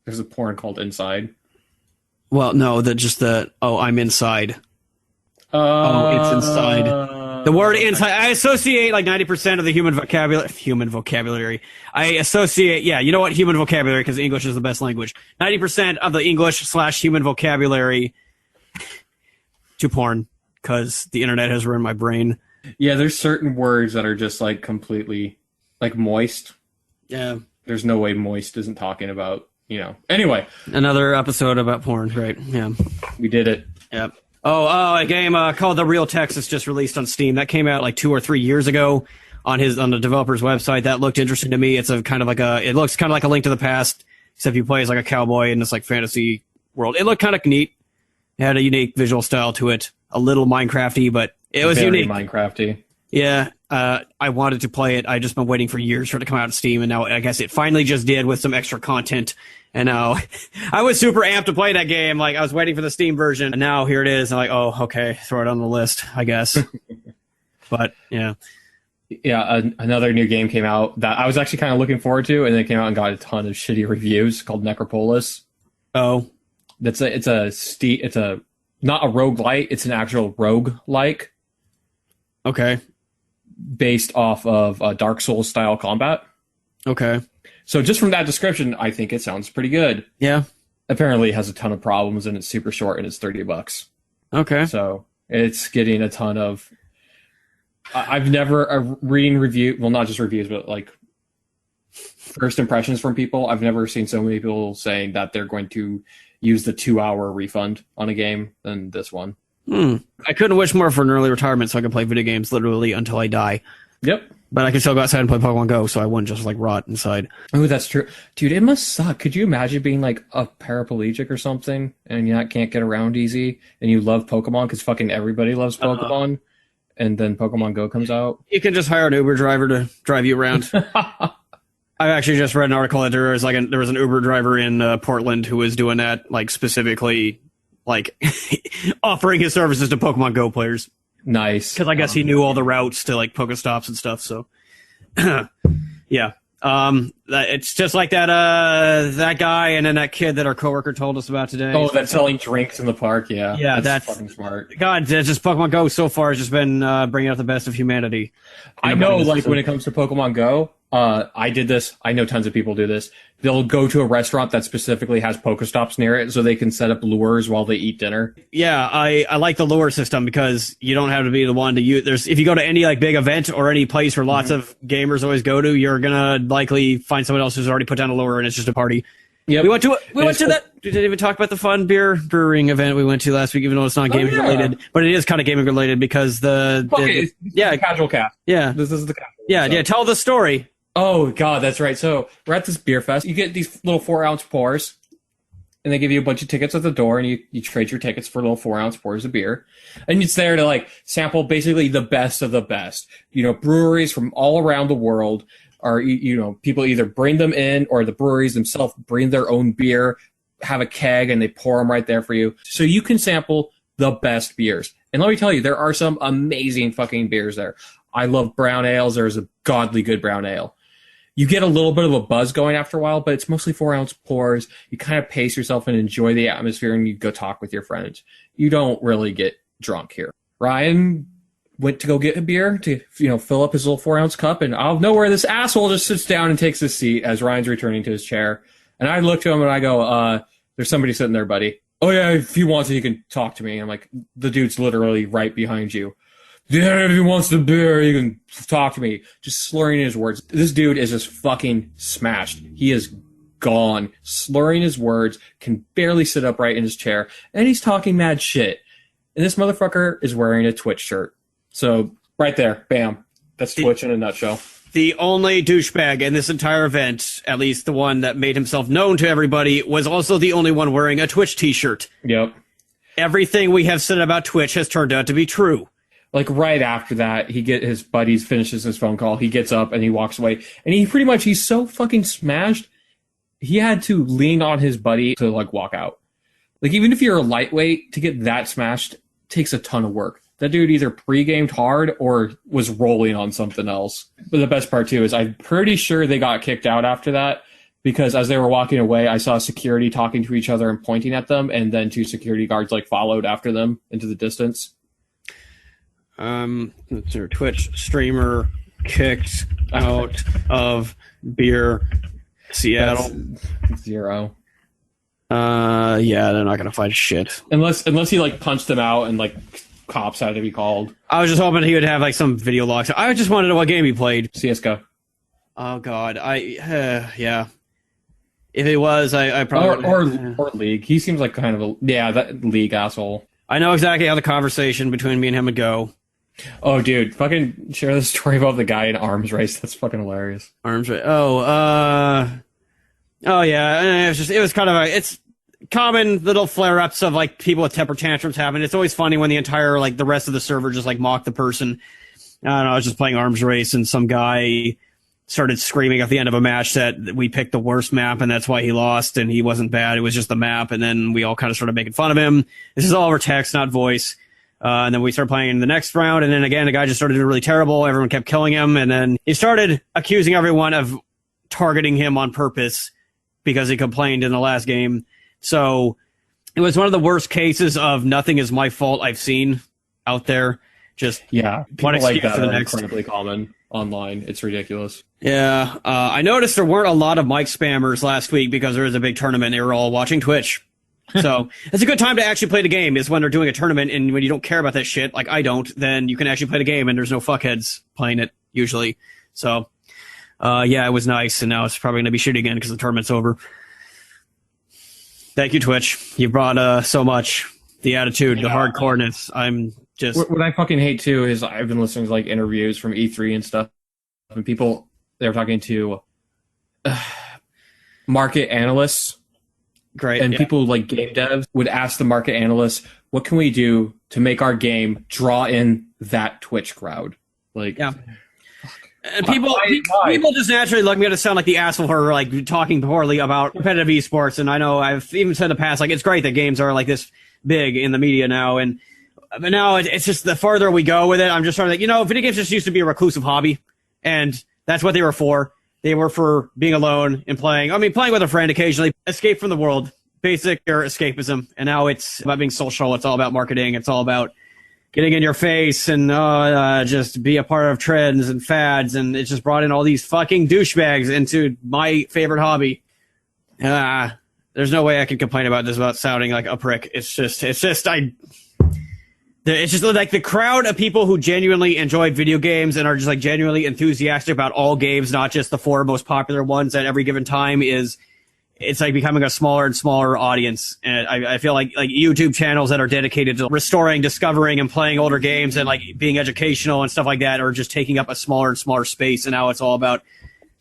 There's a porn called Inside. Well, no, I'm inside. It's inside. The word inside, I associate like 90% of the human vocabulary. I associate, you know what, human vocabulary, because English is the best language. 90% of the English/human vocabulary to porn, because the internet has ruined my brain. Yeah, there's certain words that are just like completely, like moist. Yeah. There's no way moist isn't talking about, Anyway. Another episode about porn, right? Yeah. We did it. Yep. A game called The Real Texas just released on Steam. That came out like 2 or 3 years ago on the developer's website. That looked interesting to me. It's it looks kind of like a Link to the Past, except you play as like a cowboy in this like fantasy world. It looked kind of neat. It had a unique visual style to it. A little Minecrafty, but it was very unique. Minecrafty. Yeah. I wanted to play it. I just been waiting for years for it to come out on Steam, and now I guess it finally just did with some extra content. And now I was super amped to play that game. Like I was waiting for the Steam version, and now here it is. I'm like, oh, okay, throw it on the list, I guess. But yeah. Yeah, another new game came out that I was actually kind of looking forward to, and then it came out and got a ton of shitty reviews called Necropolis. Oh. It's a not a roguelite, it's an actual roguelike. Okay. Based off of Dark Souls style combat. Okay. So just from that description, I think it sounds pretty good. Yeah. Apparently it has a ton of problems and it's super short and it's $30. Okay. So it's getting a ton of... I've never... reading review... Well, not just reviews, but like first impressions from people. I've never seen so many people saying that they're going to use the 2-hour refund on a game than this one. I couldn't wish more for an early retirement so I could play video games literally until I die. Yep. But I can still go outside and play Pokemon Go, so I wouldn't just like rot inside. Oh, that's true. Dude, it must suck. Could you imagine being like a paraplegic or something and you can't get around easy and you love Pokemon because fucking everybody loves Pokemon and then Pokemon Go comes out. You can just hire an Uber driver to drive you around. I've actually just read an article that there was an Uber driver in Portland who was doing that, like specifically, like offering his services to Pokemon Go players. Nice, because I guess he knew all the routes to like Pokestops and stuff. So, yeah, it's just like that guy and then that kid that our coworker told us about today. Oh, that's selling drinks in the park. Yeah, that's fucking smart. God, just Pokemon Go so far has just been bringing out the best of humanity. I know, like when it comes to Pokemon Go. I did this. I know tons of people do this. They'll go to a restaurant that specifically has Pokestops near it so they can set up lures while they eat dinner. Yeah, I like the lure system because you don't have to be the one to use. If you go to any like big event or any place where lots of gamers always go to, you're gonna likely find someone else who's already put down a lure and it's just a party. Yeah, we went to that. We didn't even talk about the fun brewing event we went to last week, even though it's not gaming related, but it is kind of gaming related because the casual cast. Yeah, this is the casual. Yeah, yeah. Tell the story. Oh, God, that's right. So we're at this beer fest. You get these little 4-ounce pours, and they give you a bunch of tickets at the door, and you trade your tickets for little 4-ounce pours of beer. And it's there to, like, sample basically the best of the best. You know, breweries from all around the world are, you know, people either bring them in or the breweries themselves bring their own beer, have a keg, and they pour them right there for you. So you can sample the best beers. And let me tell you, there are some amazing fucking beers there. I love brown ales. There's a godly good brown ale. You get a little bit of a buzz going after a while, but it's mostly 4-ounce pours. You kind of pace yourself and enjoy the atmosphere, and you go talk with your friends. You don't really get drunk here. Ryan went to go get a beer to, you know, fill up his little 4-ounce cup, and out of nowhere, this asshole just sits down and takes his seat as Ryan's returning to his chair. And I look to him and I go, there's somebody sitting there, buddy. Oh, yeah, if he wants it, he can talk to me. I'm like, the dude's literally right behind you. Yeah, if he wants the beer, he can talk to me. Just slurring his words. This dude is just fucking smashed. He is gone. Slurring his words, can barely sit upright in his chair, and he's talking mad shit. And this motherfucker is wearing a Twitch shirt. So, right there, bam. That's Twitch in a nutshell. The only douchebag in this entire event, at least the one that made himself known to everybody, was also the only one wearing a Twitch t-shirt. Yep. Everything we have said about Twitch has turned out to be true. Like right after that, his buddies finishes his phone call. He gets up and he walks away. And he's so fucking smashed. He had to lean on his buddy to like walk out. Like even if you're a lightweight, to get that smashed takes a ton of work. That dude either pre-gamed hard or was rolling on something else. But the best part too is I'm pretty sure they got kicked out after that because as they were walking away, I saw security talking to each other and pointing at them, and then 2 security guards like followed after them into the distance. Their Twitch streamer kicked out of Beer Seattle. That's 0. Yeah, they're not gonna fight shit unless he like punched them out and like cops had to be called. I was just hoping he would have like some video logs. I just wanted to know what game he played. CS:GO. Oh God, yeah. If it was, I probably or League. He seems like kind of that League asshole. I know exactly how the conversation between me and him would go. Oh, dude, fucking share the story about the guy in arms race. That's fucking hilarious. Arms race. Yeah. It's common little flare-ups of like people with temper tantrums happen. It's always funny when the entire like the rest of the server just like mock the person. I don't know. I was just playing arms race and some guy started screaming at the end of a match that we picked the worst map and that's why he lost, and he wasn't bad. It was just the map, and then we all kind of started making fun of him. This is all over text, not voice. And then we started playing in the next round, and then again, the guy just started doing really terrible. Everyone kept killing him, and then he started accusing everyone of targeting him on purpose because he complained in the last game. So it was one of the worst cases of nothing is my fault I've seen out there. Just people like that are incredibly common online. It's ridiculous. Yeah, I noticed there weren't a lot of mic spammers last week because there was a big tournament. They were all watching Twitch. So it's a good time to actually play the game is when they're doing a tournament, and when you don't care about that shit, like I don't, then you can actually play the game and there's no fuckheads playing it usually. So, it was nice, and now it's probably going to be shitty again because the tournament's over. Thank you, Twitch. You brought so much. The attitude, the hardcoreness. I'm just... What I fucking hate, too, is I've been listening to like interviews from E3 and stuff, and people, they were talking to market analysts. Great. And people like game devs would ask the market analysts, what can we do to make our game draw in that Twitch crowd. Like, yeah. And people just naturally look me to sound like the asshole for like talking poorly about competitive esports. And I know I've even said in the past, like, it's great that games are like this big in the media now. But now it's just the farther we go with it, I'm just trying to think, video games just used to be a reclusive hobby. And that's what they were for. They were for being alone and playing. I mean, playing with a friend occasionally, escape from the world, basic or escapism. And now it's about being social. It's all about marketing. It's all about getting in your face and just be a part of trends and fads. And it just brought in all these fucking douchebags into my favorite hobby. There's no way I can complain about this without sounding like a prick. It's just like the crowd of people who genuinely enjoy video games and are just like genuinely enthusiastic about all games, not just the 4 most popular ones at every given time, it's like becoming a smaller and smaller audience. And I feel like YouTube channels that are dedicated to restoring, discovering, and playing older games and like being educational and stuff like that are just taking up a smaller and smaller space. And now it's all about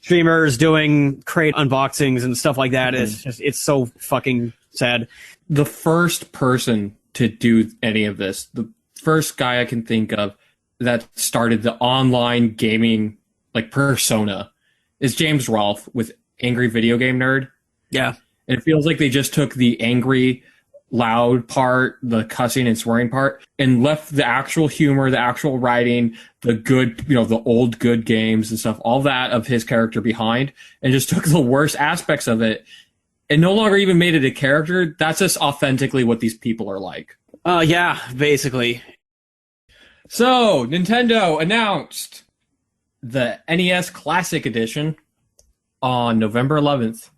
streamers doing crate unboxings and stuff like that. It's so fucking sad. The first person to do any of this, the first guy I can think of that started the online gaming like persona is James Rolfe with Angry Video Game Nerd. Yeah. And it feels like they just took the angry, loud part, the cussing and swearing part, and left the actual humor, the actual writing, the good, the old good games and stuff, all that of his character behind, and just took the worst aspects of it and no longer even made it a character. That's just authentically what these people are like. Yeah, basically. So, Nintendo announced the NES Classic Edition on November 11th.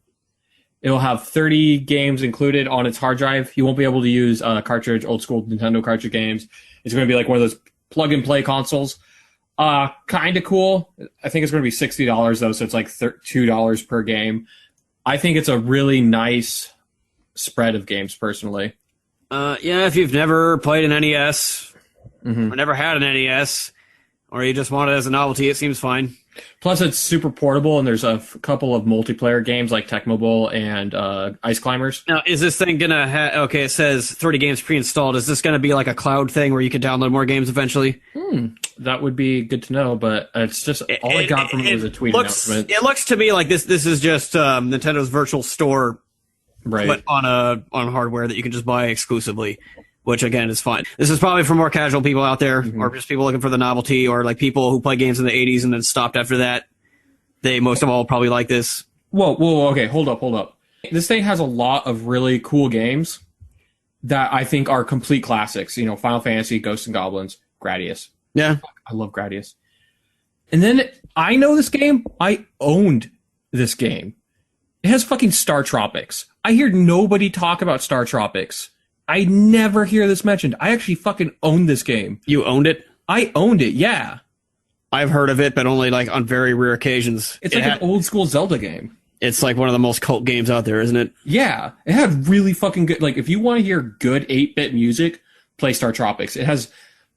It'll have 30 games included on its hard drive. You won't be able to use cartridge, old school Nintendo cartridge games. It's going to be like one of those plug-and-play consoles. Kind of cool. I think it's going to be $60, though, so it's like $2 per game. I think it's a really nice spread of games, personally. Yeah, if you've never played an NES, or never had an NES, or you just want it as a novelty, it seems fine. Plus, it's super portable, and there's a couple of multiplayer games like Tecmo Bowl and Ice Climbers. Now, is this thing going to have... Okay, it says 30 games pre-installed. Is this going to be like a cloud thing where you can download more games eventually? That would be good to know, but it's just... all I got from it was a tweet announcement. It looks to me like this is just Nintendo's virtual store, right? But on hardware that you can just buy exclusively, which, again, is fine. This is probably for more casual people out there, or just people looking for the novelty, or like people who play games in the 80s and then stopped after that. They, most of all, probably like this. Whoa, okay, hold up. This thing has a lot of really cool games that I think are complete classics. Final Fantasy, Ghosts and Goblins, Gradius. Yeah. I love Gradius. And then, I know this game. I owned this game. It has fucking Star Tropics. I hear nobody talk about Star Tropics. I never hear this mentioned. I actually fucking owned this game. You owned it? I owned it, yeah. I've heard of it, but only like on very rare occasions. It's like an old school Zelda game. It's like one of the most cult games out there, isn't it? Yeah. It had really fucking good, like if you want to hear good 8-bit music, play Star Tropics. It has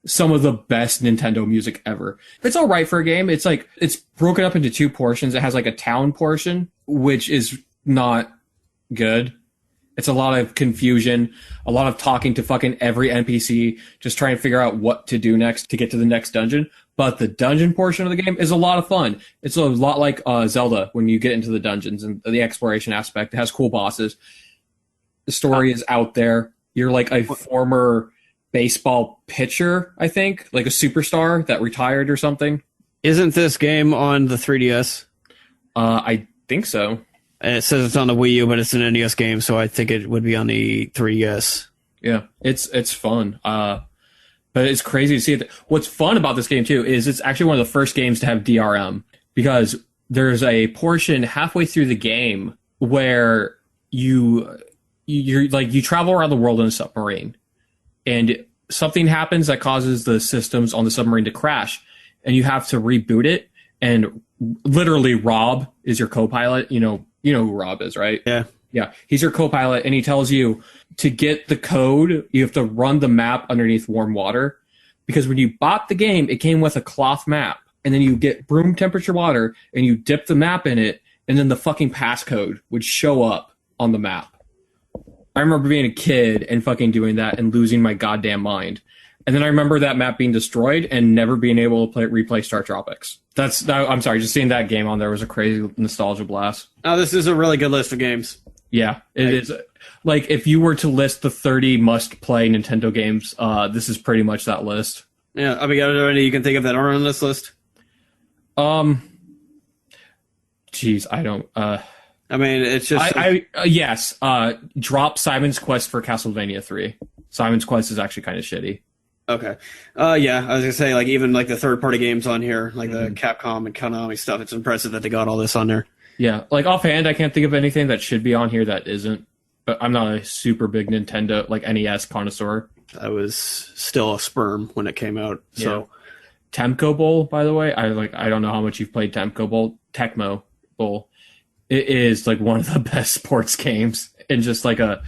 some of the best Nintendo music ever. It's all right for a game. It's like, it's broken up into 2 portions. It has like a town portion, which is not good. It's a lot of confusion, a lot of talking to fucking every NPC, just trying to figure out what to do next to get to the next dungeon. But the dungeon portion of the game is a lot of fun. It's a lot like Zelda when you get into the dungeons and the exploration aspect. It has cool bosses. The story is out there. You're like a former baseball pitcher, I think, like a superstar that retired or something. Isn't this game on the 3DS? I think so. And it says it's on the Wii U, but it's an NES game, so I think it would be on the 3DS. Yeah, it's fun. But it's crazy to see it. What's fun about this game, too, is it's actually one of the first games to have DRM, because there's a portion halfway through the game where you travel around the world in a submarine, and something happens that causes the systems on the submarine to crash, and you have to reboot it, and literally Rob is your co-pilot. You know who Rob is, right? Yeah. Yeah, he's your co-pilot, and he tells you to get the code, you have to run the map underneath warm water, because when you bought the game, it came with a cloth map, and then you get room temperature water, and you dip the map in it, and then the fucking passcode would show up on the map. I remember being a kid and fucking doing that and losing my goddamn mind. And then I remember that map being destroyed and never being able to replay Star Tropics. I'm sorry, just seeing that game on there was a crazy nostalgia blast. Oh, this is a really good list of games. Yeah, it is. Like, if you were to list the 30 must-play Nintendo games, this is pretty much that list. Yeah, I mean, are there any you can think of that aren't on this list? Jeez, I don't. I mean, it's just. Yes. Drop Simon's Quest for Castlevania 3. Simon's Quest is actually kind of shitty. Okay. Yeah, I was gonna say, like, even like the third-party games on here, like the Capcom and Konami stuff. It's impressive that they got all this on there. Yeah, like offhand, I can't think of anything that should be on here that isn't. But I'm not a super big Nintendo, like NES connoisseur. I was still a sperm when it came out. So, Temco Bowl, by the way, I don't know how much you've played Temco Bowl, Tecmo Bowl. It is like one of the best sports games in just like a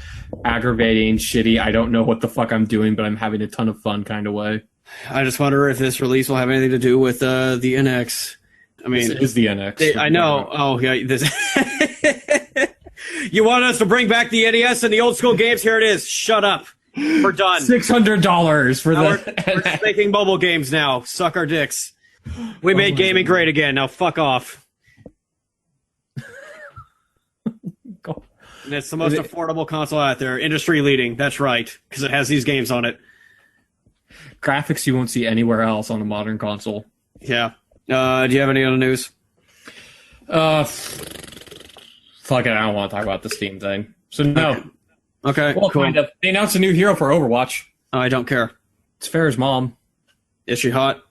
aggravating, shitty, I don't know what the fuck I'm doing, but I'm having a ton of fun kind of way. I just wonder if this release will have anything to do with the NX. I mean, this is the NX. I know. Oh, yeah. This. You want us to bring back the NES and the old school games? Here it is. Shut up. We're done. $600 for we're just making mobile games now. Suck our dicks. We made gaming great again. Now fuck off. And it's the most affordable console out there. Industry leading. That's right. Because it has these games on it. Graphics you won't see anywhere else on a modern console. Yeah. Do you have any other news? Fuck it, I don't want to talk about the Steam thing. So no. Okay, well, cool. Kind of. They announced a new hero for Overwatch. I don't care. It's Farrah's mom. Is she hot?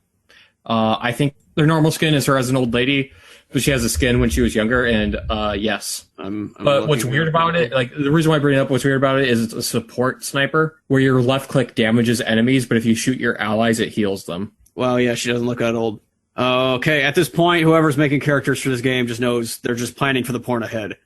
I think their normal skin is her as an old lady, but she has a skin when she was younger, and yes. But what's weird about it, like the reason why I bring it up, what's weird about it is it's a support sniper where your left click damages enemies, but if you shoot your allies, it heals them. Well, yeah, she doesn't look that old. Okay, at this point, whoever's making characters for this game just knows they're just planning for the porn ahead.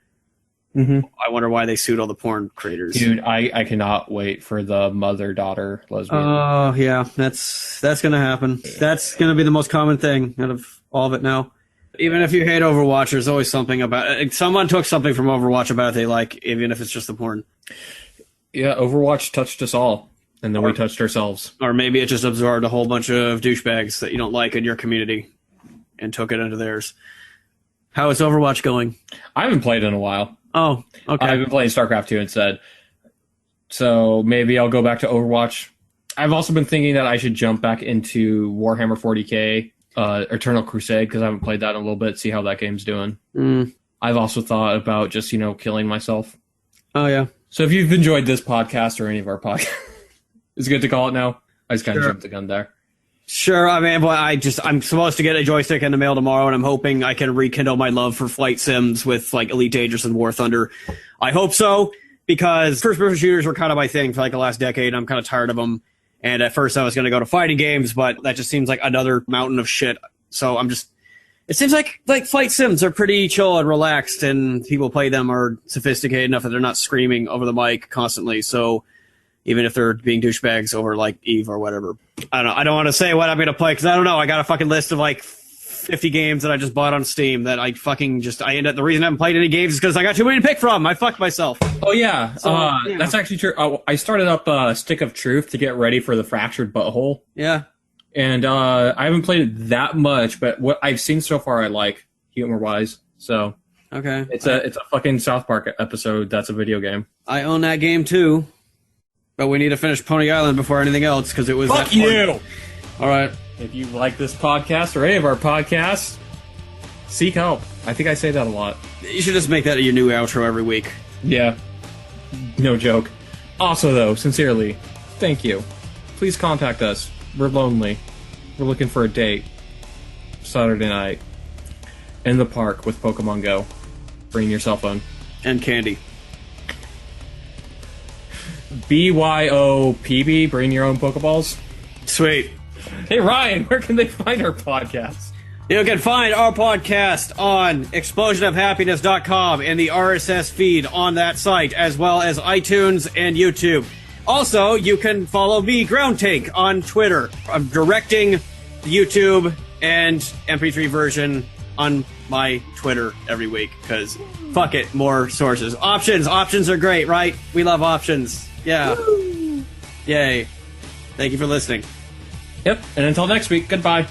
Mm-hmm. I wonder why they sued all the porn creators. Dude, I cannot wait for the mother-daughter lesbian. Oh, yeah, that's gonna happen. That's gonna be the most common thing out of all of it now. Even if you hate Overwatch, there's always something about it. Someone took something from Overwatch about it they like, even if it's just the porn. Yeah, Overwatch touched us all, and then we touched ourselves. Or maybe it just absorbed a whole bunch of douchebags that you don't like in your community and took it into theirs. How is Overwatch going? I haven't played in a while. Oh, okay. I've been playing StarCraft 2 instead. So maybe I'll go back to Overwatch. I've also been thinking that I should jump back into Warhammer 40k, Eternal Crusade, because I haven't played that in a little bit, see how that game's doing. I've also thought about just, killing myself. Oh, yeah. So if you've enjoyed this podcast or any of our podcasts, is it good to call it now? I just kind of jumped the gun there. Sure, I mean, I'm supposed to get a joystick in the mail tomorrow, and I'm hoping I can rekindle my love for flight sims with, like, Elite Dangerous and War Thunder. I hope so, because first-person shooters were kind of my thing for, like, the last decade. I'm kind of tired of them, and at first I was going to go to fighting games, but that just seems like another mountain of shit. So it seems like flight sims are pretty chill and relaxed, and people play them are sophisticated enough that they're not screaming over the mic constantly, so even if they're being douchebags over, like, Eve or whatever. I don't want to say what I'm going to play, because I don't know. I got a fucking list of, like, 50 games that I just bought on Steam that I end up, the reason I haven't played any games is because I got too many to pick from. I fucked myself. Oh, yeah. That's actually true. I started up Stick of Truth to get ready for the Fractured Butthole. Yeah. And I haven't played it that much, but what I've seen so far I like, humor-wise. So okay, it's a fucking South Park episode that's a video game. I own that game, too. But we need to finish Pony Island before anything else, because it was Fuck that you! All right. If you like this podcast or any of our podcasts, seek help. I think I say that a lot. You should just make that your new outro every week. Yeah. No joke. Also, though, sincerely, thank you. Please contact us. We're lonely. We're looking for a date. Saturday night. In the park with Pokemon Go. Bring your cell phone. And candy. BYOPB, bring your own Pokeballs. Sweet. Hey, Ryan, where can they find our podcast? You can find our podcast on explosionofhappiness.com and the RSS feed on that site, as well as iTunes and YouTube. Also, you can follow me, Ground Tank, on Twitter. I'm directing the YouTube and MP3 version on my Twitter every week, because fuck it, more sources. Options are great, right? We love options. Yeah. Woo. Yay. Thank you for listening. Yep. And until next week, goodbye.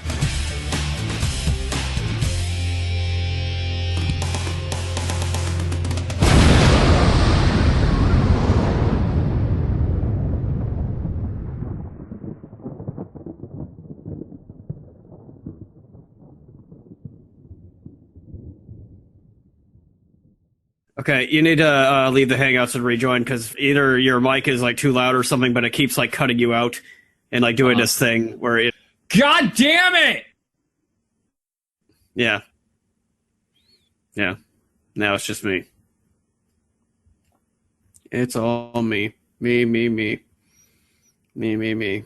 Okay, you need to leave the Hangouts and rejoin because either your mic is like too loud or something, but it keeps like cutting you out and like doing this thing where it. God damn it! Yeah. Yeah. Now it's just me. It's all me. Me, me, me. Me, me, me.